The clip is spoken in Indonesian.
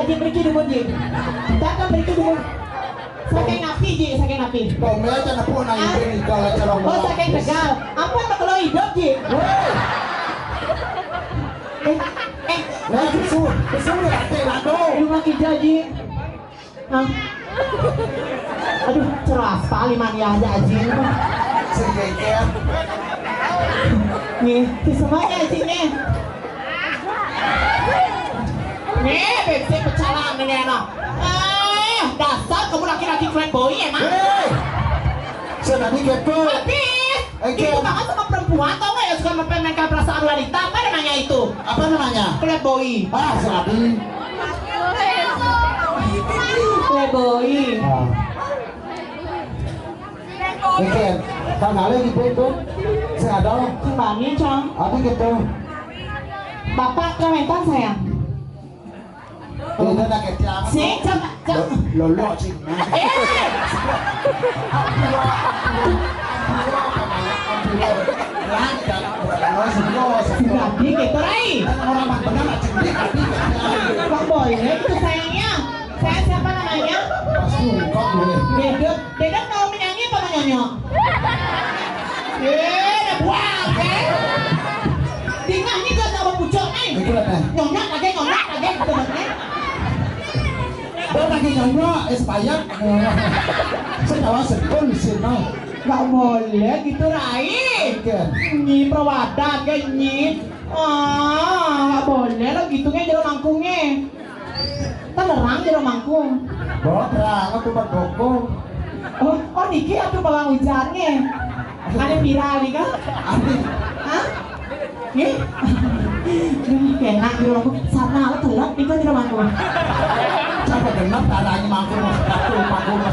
Ji pergi dulu Ji. Takkan pergi dulu. Saking napi Ji, saking napi. Kau melihat anak pun nang ini kalau cara Oh saking tegal. Ampun kalau hidup Ji. Nah, kesul ya, aduh. Rumah kita Ji. Hah? Aduh, cerah sekali mania aja Ji. Sedikit. Nih, semuanya Ji nih. Nih, bensin pecalang nih enak. Dasar kamu laki-laki playboy emang. Sudah gitu. Habis. Itu banget sama perempuan tau nggak ya suka mempermainkan perasaan wanita. Apa namanya itu? Apa namanya? Playboy. Ah, Sabi. Playboy. Oke, tahun lalu gitu itu. Saya ada. Kembali Cang. Apa gitu? Bapak kementan sayang. Itu nak ketiak. Sih, coba. Lolo sih. Jadi gitu Rai. Orang benar nak cerdik hati. Bang Boy, itu sayangnya. Saya siapa namanya? Pasti kau boleh. Dedek mau menyanyi apa nyanyi? Udah buang kan? Tinggal ini gak sama pucuk nih. Itu lah kan. Nyonyok lagi gitu banget. Dia lagi nyanyi, supaya senyawa sepul sih no. Gak boleh gitu Rai. Nyi perawatan kayak nyi. Gak boleh lo gitunya jero mangkungnya. Kan nerang jero mangkung. Bawa terang, aku berdokong. Oh Niki aku pelang hujannya. Ada viral nih kan? Hah? Nih? Enak jero mangkung. Sana lo telak nih kan jero mangkung. Siapa genap darahnya mangkung mas satu, mangkung mas